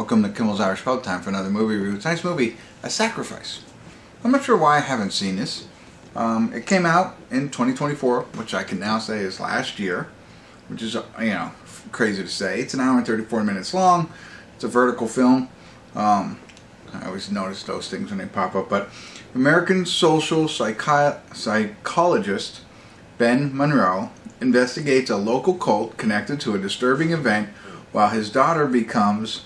Welcome to Kimmel's Irish Pub. Time for another movie review. Tonight's movie, A Sacrifice. I'm not sure why I haven't seen this. It came out in 2024, which I can now say is last year, which is, crazy to say. It's an hour and 34 minutes long. It's a vertical film. I always notice those things when they pop up. But American social psychologist Ben Monroe investigates a local cult connected to a disturbing event while his daughter becomes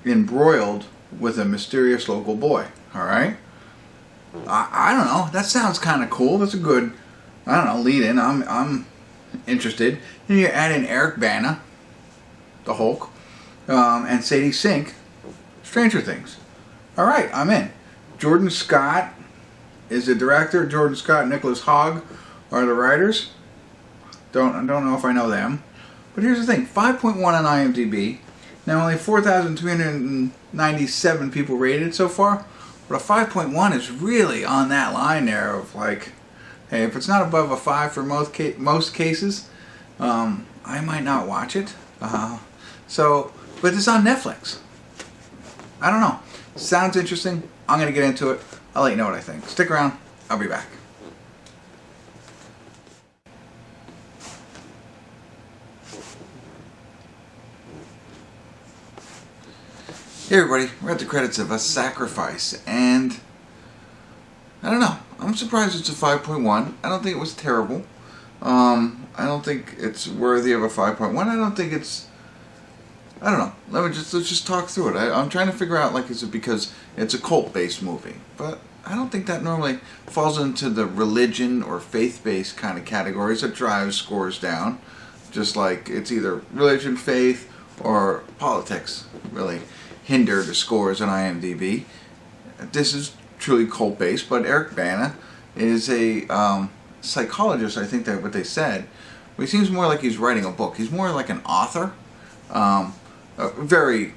embroiled with a mysterious local boy. Alright? I don't know. That sounds kind of cool. That's a good, lead in. I'm interested. Then you add in Eric Bana, the Hulk, and Sadie Sink, Stranger Things. Alright, I'm in. Jordan Scott is the director. Jordan Scott and Nicholas Hogg are the writers. Don't know if I know them. But here's the thing, 5.1 on IMDb. Now only 4,397 people rated so far. But a 5.1 is really on that line there of like, hey, if it's not above a 5 for most cases, I might not watch it. But it's on Netflix. I don't know. Sounds interesting. I'm going to get into it. I'll let you know what I think. Stick around. I'll be back. Hey everybody, we're at the credits of A Sacrifice, and I don't know, I'm surprised it's a 5.1. I don't think it was terrible. I don't think it's worthy of a 5.1. I don't think it's, I don't know, let's just talk through it. I'm trying to figure out, like, is it because it's a cult-based movie? But I don't think that normally falls into the religion or faith-based kind of categories that drives scores down. Just like it's either religion, faith, or politics, really hinder the scores on IMDb. This is truly cult-based, but Eric Bana is a psychologist, I think that's what they said. But he seems more like he's writing a book. He's more like an author. A very,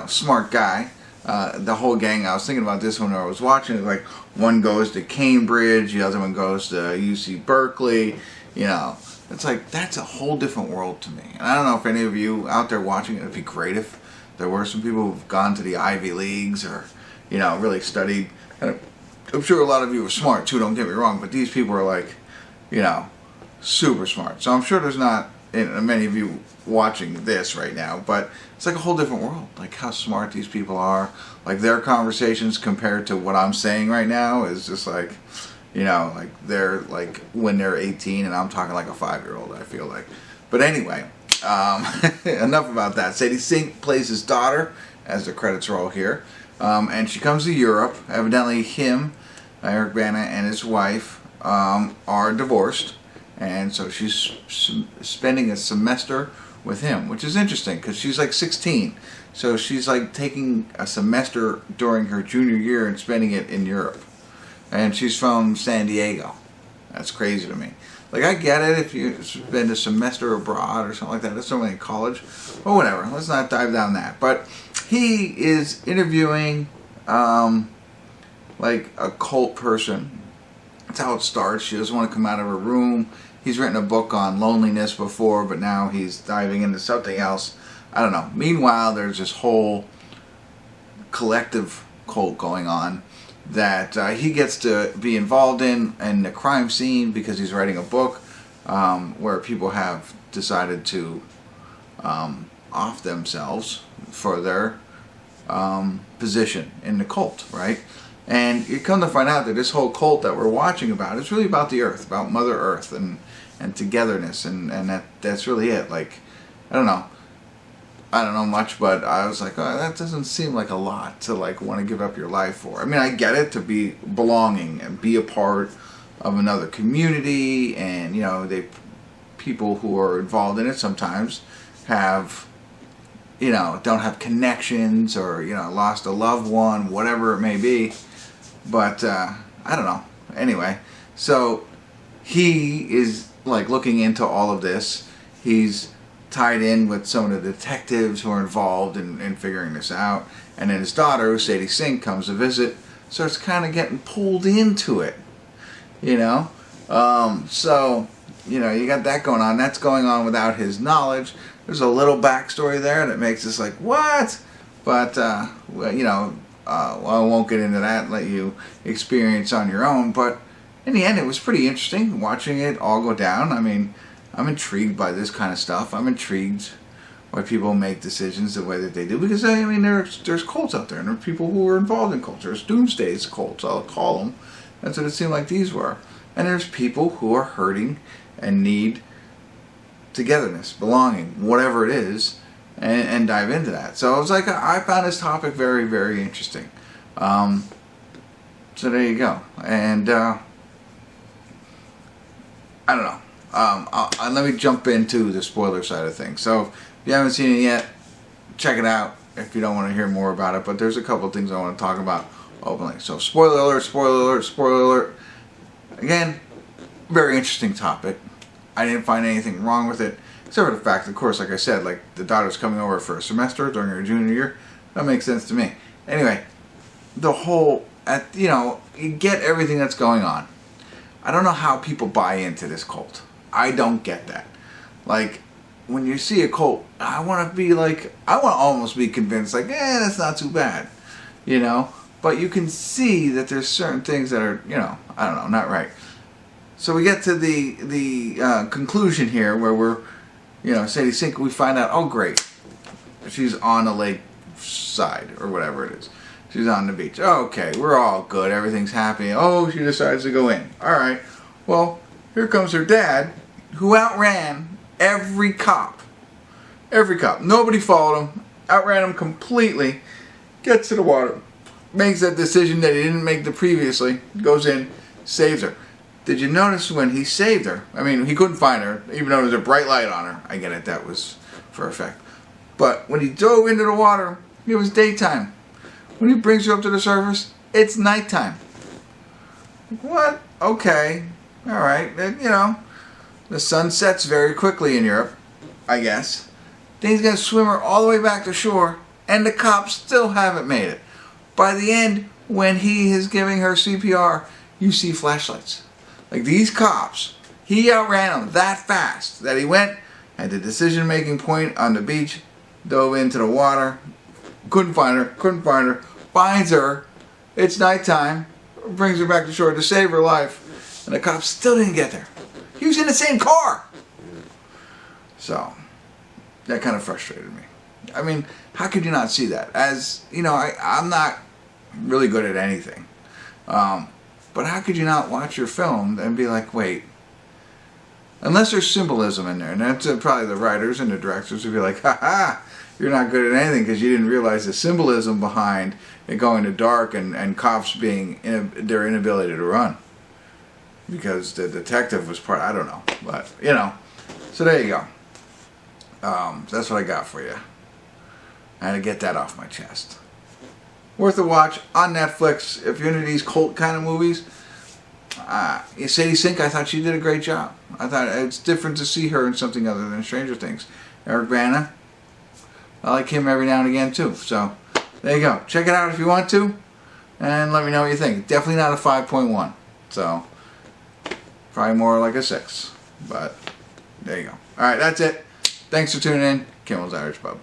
smart guy. The whole gang, I was thinking about this when I was watching it, like one goes to Cambridge, the other one goes to UC Berkeley, It's like, that's a whole different world to me. And I don't know if any of you out there watching it, it'd be great if there were some people who've gone to the Ivy Leagues or, really studied. And I'm sure a lot of you are smart too, don't get me wrong, but these people are like, super smart. So I'm sure there's not many of you watching this right now, but it's like a whole different world. Like how smart these people are. Like their conversations compared to what I'm saying right now is just like, like they're like when they're 18 and I'm talking like a 5-year-old, I feel like. But anyway, enough about that. Sadie Sink plays his daughter as the credits roll here, and she comes to Europe. Evidently him, Eric Bana, and his wife are divorced, and so she's spending a semester with him, which is interesting because she's like 16, so she's like taking a semester during her junior year and spending it in Europe, and she's from San Diego. That's crazy to me. Like, I get it if you spend a semester abroad or something like that. That's something in college. But whatever. Let's not dive down that. But he is interviewing, like, a cult person. That's how it starts. She doesn't want to come out of her room. He's written a book on loneliness before, but now he's diving into something else. I don't know. Meanwhile, there's this whole collective cult going on that he gets to be involved in the crime scene because he's writing a book where people have decided to off themselves for their position in the cult, right? And you come to find out that this whole cult that we're watching about is really about the earth, about Mother Earth and togetherness, and that's really it. Like, I don't know much, but I was like, oh, that doesn't seem like a lot to like want to give up your life for. I mean, I get it, to be belonging and be a part of another community, and people who are involved in it sometimes have, don't have connections or lost a loved one, whatever it may be. But I don't know. Anyway, so he is like looking into all of this. He's tied in with some of the detectives who are involved in figuring this out, and then his daughter, Sadie Sink, comes to visit, starts kind of getting pulled into it, so you got that going on. That's going on without his knowledge. There's a little backstory there that makes us like, what? But, well, you know, well, I won't get into that, let you experience on your own. But in the end, it was pretty interesting watching it all go down. I mean, I'm intrigued by this kind of stuff. I'm intrigued why people make decisions the way that they do. Because, I mean, there's cults out there, and there's people who are involved in cults. There's doomsday cults, I'll call them. That's what it seemed like these were. And there's people who are hurting and need togetherness, belonging, whatever it is, and dive into that. So I was like, I found this topic very, very interesting. So there you go. And I don't know. Let me jump into the spoiler side of things. So if you haven't seen it yet, check it out if you don't want to hear more about it. But there's a couple of things I want to talk about openly. So spoiler alert, spoiler alert, spoiler alert. Again, very interesting topic. I didn't find anything wrong with it, except for the fact, of course, like I said, like the daughter's coming over for a semester during her junior year. That makes sense to me. Anyway, the whole, you know, you get everything that's going on. I don't know how people buy into this cult. I don't get that. Like, when you see a cult, I want to be like, I want to almost be convinced, like, that's not too bad, you know? But you can see that there's certain things that are, you know, I don't know, not right. So we get to the conclusion here where we're, you know, Sadie Sink, we find out, oh great, she's on the lake side or whatever it is. She's on the beach. Okay, we're all good. Everything's happy. Oh, she decides to go in. All right. Well, here comes her dad, who outran every cop. Every cop. Nobody followed him. Outran him completely. Gets to the water. Makes that decision that he didn't make previously. Goes in. Saves her. Did you notice when he saved her? I mean, he couldn't find her, even though there was a bright light on her. I get it. That was for effect. But when he dove into the water, it was daytime. When he brings her up to the surface, it's nighttime. What? Okay. Alright. You know, the sun sets very quickly in Europe, I guess. Then he's going to swim her all the way back to shore, and the cops still haven't made it. By the end, when he is giving her CPR, you see flashlights. Like these cops, he outran them that fast that he went at the decision-making point on the beach, dove into the water, couldn't find her, finds her, it's nighttime, brings her back to shore to save her life, and the cops still didn't get there. He was in the same car! So, that kind of frustrated me. I mean, how could you not see that? As, you know, I'm not really good at anything. But how could you not watch your film and be like, wait, unless there's symbolism in there, and that's probably the writers and the directors would be like, ha, you're not good at anything because you didn't realize the symbolism behind it going to dark and cops being their inability to run. Because the detective was part, I don't know, but, you know, so there you go. That's what I got for you. I had to get that off my chest. Worth a watch on Netflix if you're into these cult kind of movies. Sadie Sink, I thought she did a great job. I thought it's different to see her in something other than Stranger Things. Eric Bana, I like him every now and again too. So there you go. Check it out if you want to, and let me know what you think. Definitely not a 5.1. So probably more like a 6. But there you go. All right, that's it. Thanks for tuning in. Kimmel's Irish Pub.